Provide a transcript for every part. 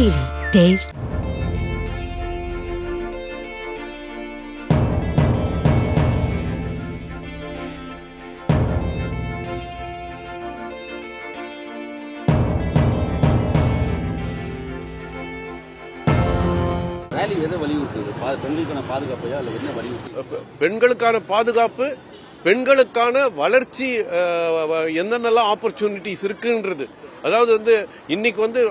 Daily. Taste. Rally எதை வலியுறுத்துது? பெண்களுக்கான பாதுகாப்பையா இல்ல என்ன வலியுறுத்து? பெண்களுக்கான பாதுகாப்பு, பெண்களுக்கான வளர்ச்சி, என்னென்னலாம் ஆப்பர்ச்சுனிட்டிஸ் இருக்குன்றது. அதாவது வந்து இன்னைக்கு வந்து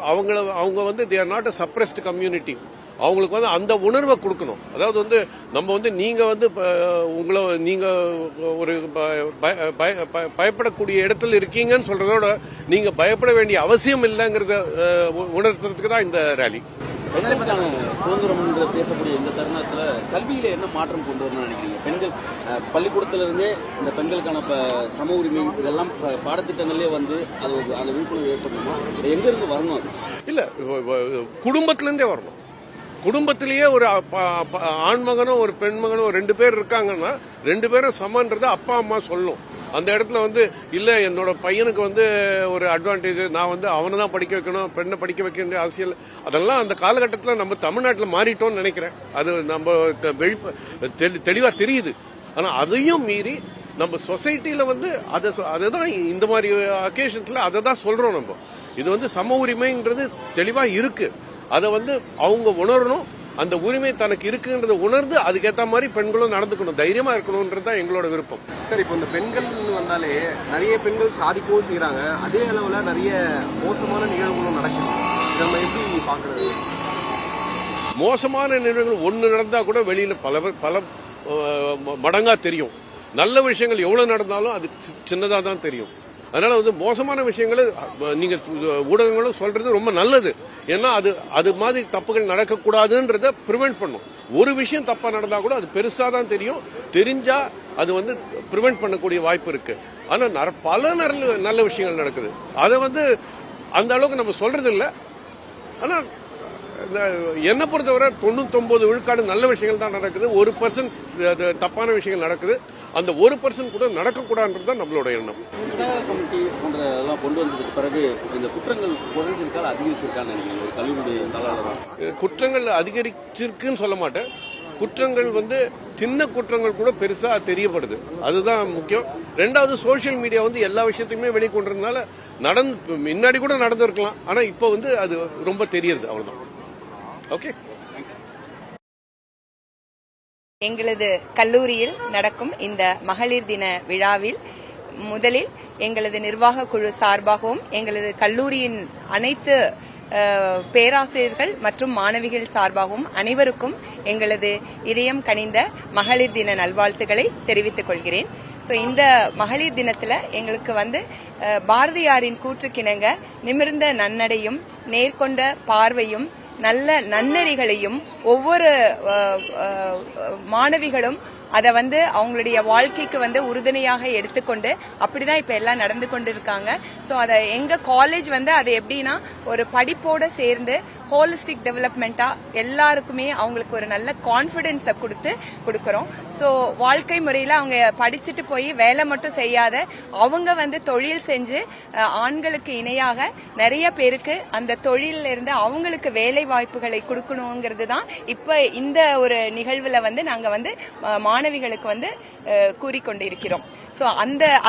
அவங்க வந்து they are not a suppressed community. அவங்களுக்கு வந்து அந்த உணர்வை கொடுக்கணும். அதாவது வந்து நம்ம வந்து நீங்க வந்து நீங்க ஒரு பயப்படக்கூடிய இடத்துல இருக்கீங்கன்னு சொல்றதோட நீங்க பயப்பட வேண்டிய அவசியம் இல்லைங்கிறத உணர்த்துறதுக்கு தான் இந்த ரேலி. பெண்களுக்கான சுதந்திரம் பேசக்கூடிய இந்த தருணத்துல கல்வியில என்ன மாற்றம் கொண்டு வரணும்னு நினைக்கிறீங்க? பெண்கள் பள்ளிக்கூடத்திலிருந்தே இந்த பெண்களுக்கான சம உரிமை இதெல்லாம் பாடத்திட்டங்களே வந்து அது அந்த விழிப்புணர்வு ஏற்படணுமா? எங்க இருந்து வரணும்? அது இல்ல, குடும்பத்திலிருந்தே வரணும். குடும்பத்திலேயே ஒரு ஆண் மகனோ ஒரு பெண் மகனோ 2 பேர் இருக்காங்கன்னா 2 பேரும் சமன்றது அப்பா அம்மா சொல்லணும். அந்த இடத்துல வந்து இல்ல என்னோட பையனுக்கு வந்து ஒரு அட்வான்டேஜ், நான் வந்து அவனை தான் படிக்க வைக்கணும், பெண்ணை படிக்க வைக்க வேண்டிய அவசியம் இல்லை. அதெல்லாம் அந்த காலகட்டத்தில் நம்ம தமிழ்நாட்டில் மாறிட்டோம்னு நினைக்கிறேன். அது நம்ம தெளிவா தெரியுது. ஆனா அதையும் மீறி நம்ம சொசைட்டில வந்து அதுதான் இந்த மாதிரி அக்கேஷன்ஸ்ல அதை தான் சொல்றோம். நம்ம இது வந்து சம உரிமைன்றது தெளிவா இருக்கு. அதை வந்து அவங்க உணரணும். அந்த உரிமை தனக்கு இருக்குன்றத உணர்ந்து அதுக்கேற்ற மாதிரி பெண்களும் நடந்துக்கணும், தைரியமா இருக்கணும்ன்றது தான் எங்களோட விருப்பம். சார், இப்போ இந்த பெண்கள் வந்தாலே நிறைய பெண்கள் சாதிக்கவும் செய்யறாங்க, அதே அளவுல நிறைய மோசமான நிகழ்வுகளும் நடக்குது. நம்ம எப்படி பாக்குறது? மோசமான நிகழ்வுகள் ஒன்று நடந்தா கூட வெளியில பல மடங்கா தெரியும். நல்ல விஷயங்கள் எவ்வளவு நடந்தாலும் அது சின்னதா தான் தெரியும். அதனால வந்து மோசமான விஷயங்களை நீங்க ஊடகங்களும் சொல்றது ரொம்ப நல்லது. ஏன்னா அது மாதிரி தப்புகள் நடக்கக்கூடாதுன்றத பிரிவென்ட் பண்ணும். ஒரு விஷயம் தப்பா நடந்தா கூட அது பெருசா தான் தெரியும். தெரிஞ்சா அது வந்து பிரிவென்ட் பண்ணக்கூடிய வாய்ப்பு இருக்கு. ஆனா பல நல்ல விஷயங்கள் நடக்குது. அதை வந்து அந்த அளவுக்கு நம்ம சொல்றது இல்லை. ஆனா என்ன பொறுத்தவரை 99 விழுக்காடு நல்ல விஷயங்கள் தான் நடக்குது. 1% தப்பான விஷயங்கள் நடக்குது. அந்த 1% கூட நடக்கக்கூடாதுன்றது தான் நம்மளோட எண்ணம். விசாக கமிட்டி போன்ற எல்லாம் கொண்டு வந்ததுக்கு பிறகு இந்த குற்றங்கள் குறைஞ்சிருக்கா அதிகரிச்சிருக்கான்னு நினைக்கிறீங்க? ஒரு கல்லூரியுடைய தலாளராக குற்றங்கள் அதிகரிச்சிருக்குன்னு சொல்ல மாட்டேன். குற்றங்கள் வந்து சின்ன குற்றங்கள் கூட பெருசா தெரியப்படுது. அதுதான் முக்கியம். 2வது, சோசியல் மீடியா வந்து எல்லா விஷயத்தையுமே வெளிக்கொண்டதுனால முன்னாடி கூட நடந்திருக்கலாம். ஆனா இப்ப வந்து அது ரொம்ப தெரியுது. அவ்வளவுதான். ஓகே. எங்களது கல்லூரியில் நடக்கும் இந்த மகளிர் தின விழாவில் முதலில் எங்களது நிர்வாக குழு சார்பாகவும் எங்களது கல்லூரியின் அனைத்து பேராசிரியர்கள் மற்றும் மாணவிகள் சார்பாகவும் அனைவருக்கும் எங்களது இதயம் கனிந்த மகளிர் தின நல்வாழ்த்துக்களை தெரிவித்துக் கொள்கிறேன். இந்த மகளிர் தினத்துல எங்களுக்கு வந்து பாரதியாரின் கூற்றுக்கிணங்க நிமிர்ந்த நன்னடையும் நேர்கொண்ட பார்வையும் நல்ல நன்னெறிகளையும் ஒவ்வொரு மாணவிகளும் அதை வந்து அவங்களுடைய வாழ்க்கைக்கு வந்து உறுதுணையாக எடுத்துக்கொண்டு அப்படிதான் இப்ப எல்லாம் நடந்து கொண்டு இருக்காங்க. சோ அதை எங்க காலேஜ் வந்து அது எப்படின்னா ஒரு படிப்போட சேர்ந்து ஹோலிஸ்டிக் டெவலப்மெண்டா எல்லாருக்குமே அவங்களுக்கு ஒரு நல்ல கான்பிடன்ஸை கொடுக்கறோம். சோ வாழ்க்கை முறையில அவங்க படிச்சுட்டு போய் வேலை மட்டும் செய்யாத அவங்க வந்து தொழில் செஞ்சு ஆண்களுக்கு இணையாக நிறைய பேருக்கு அந்த தொழில இருந்து அவங்களுக்கு வேலை வாய்ப்புகளை கொடுக்கணுங்கிறது தான் இப்ப இந்த ஒரு நிகழ்வுல வந்து நாங்க வந்து மாணவிகளுக்கு வந்து கூறிக்கொண்டு இருக்கிறோம். சோ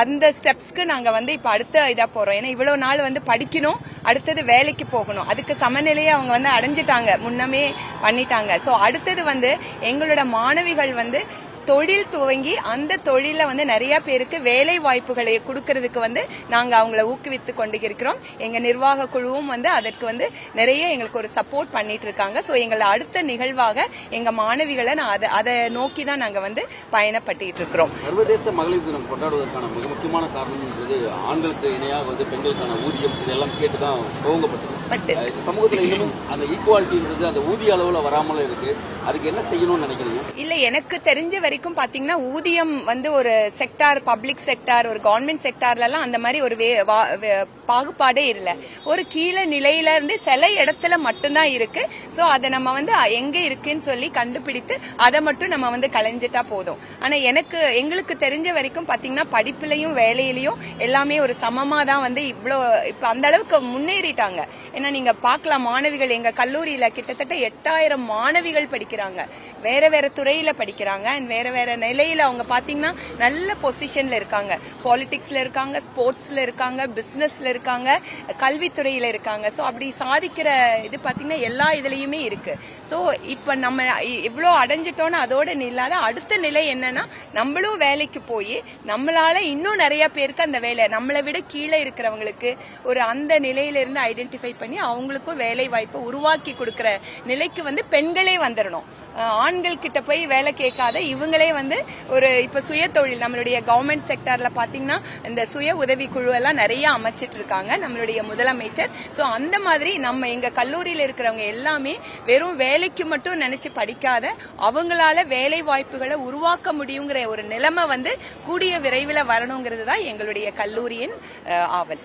அந்த ஸ்டெப்ஸ்க்கு நாங்க வந்து இப்ப அடுத்த இதா போறோம். ஏன்னா இவ்வளவு நாள் வந்து படிக்கணும், அடுத்தது வேலைக்கு போகணும், அதுக்கு சமநிலையை அவங்க வந்து அடைஞ்சிட்டாங்க, முன்னமே பண்ணிட்டாங்க. சோ அடுத்தது வந்து எங்களோட மாணவிகள் வந்து தொழில் துவங்கி அந்த தொழில வந்து நிறைய பேருக்கு வேலை வாய்ப்புகளை கொடுக்கறதுக்கு வந்து நாங்க அவங்கள ஊக்குவித்து கொண்டு இருக்கிறோம். எங்க நிர்வாக குழுவும் வந்து அதற்கு வந்து நிறைய எங்களுக்கு ஒரு சப்போர்ட் பண்ணிட்டு இருக்காங்க. சோ எங்களை அடுத்த நிகழ்வாக எங்க மாணவிகளை அதை நோக்கி தான் நாங்க வந்து பயணப்பட்டு இருக்கிறோம். சர்வதேச மகளிர் தினம் கொண்டாடுவதற்கான மிக முக்கியமான காரணம் என்பது ஆண்களுக்கு இணையாக வந்து பெண்களுக்கான ஊதியம் இதெல்லாம் கேட்டுதான் துவங்கப்பட்டது. சமூகத்தில் இன்னமும் அந்த ஈக்குவாலிட்டின்றது அந்த ஊதிய அளவுல வராமல இருக்கு. அதுக்கு என்ன செய்யணும்னு நினைக்கிறீங்க? இல்ல, எனக்கு தெரிஞ்ச வரைக்கும் பாத்தீங்கன்னா ஊதியம் வந்து ஒரு செக்டார், பப்ளிக் செக்டார், ஒரு கவர்மெண்ட் செக்டார்ல எல்லாம் அந்த மாதிரி ஒரு பாகுபாடே இல்ல. ஒரு கீழே நிலையில இருந்து சில இடத்துல மட்டும்தான் இருக்கு. சோ அதை நம்ம வந்து எங்க இருக்குன்னு சொல்லி கண்டுபிடித்து அதை மட்டும் நம்ம வந்து கலைஞ்சிட்டா போதும். ஆனா எங்களுக்கு தெரிஞ்ச வரைக்கும் பாத்தீங்கன்னா படிப்புலயும் வேலையிலயும் எல்லாமே ஒரு சமமா தான் வந்து இப்ப அந்த அளவுக்கு முன்னேறிட்டாங்க. ஏன்னா நீங்க பார்க்கலாம் மாணவிகள் எங்க கல்லூரியில கிட்டத்தட்ட 8000 மாணவிகள் படிக்கிறாங்க, வேற வேற துறையில படிக்கிறாங்க அண்ட் வேற வேற நிலையில அவங்க பாத்தீங்கன்னா நல்ல பொசிஷன்ல இருக்காங்க, பாலிடிக்ஸ்ல இருக்காங்க, ஸ்போர்ட்ஸ்ல இருக்காங்க, பிசினஸ்ல இருக்காங்க, கல்வித்துறையில இருக்காங்க. சோ அப்படி சாதிக்கிற இது பாத்தீங்கன்னா எல்லா இதுலயுமே இருக்கு. சோ இப்ப நம்ம இவ்வளவு அடைஞ்சிட்டோம்னு அதோட இல்லாத அடுத்த நிலை என்னன்னா நம்மளும் வேலைக்கு போய் நம்மளால இன்னும் நிறைய பேருக்கு அந்த வேலை நம்மளை விட கீழே இருக்கிறவங்களுக்கு ஒரு அந்த நிலையில இருந்து ஐடென்டிஃபை பண்ணி அவங்களுக்கும் வேலை வாய்ப்பை உருவாக்கி கொடுக்கிற நிலைக்கு வந்து பெண்களே வந்துடணும். ஆண்கள் கிட்ட போய் வேலை கேட்காத இவங்களே வந்து ஒரு இப்ப சுய தொழில் நம்மளுடைய கவர்மெண்ட் செக்டர்ல பாத்தீங்கன்னா இந்த சுய உதவி குழு எல்லாம் நிறைய அமைச்சிட்டு இருக்காங்க நம்மளுடைய முதலமைச்சர். சோ அந்த மாதிரி நம்ம எங்க கல்லூரியில இருக்கிறவங்க எல்லாமே வெறும் வேலைக்கு மட்டும் நினைச்சு படிக்காத அவங்களால வேலை வாய்ப்புகளை உருவாக்க முடியுங்கிற ஒரு நிலைமை வந்து கூடிய விரைவில் வரணுங்கிறது தான் எங்களுடைய கல்லூரியின் ஆவல்.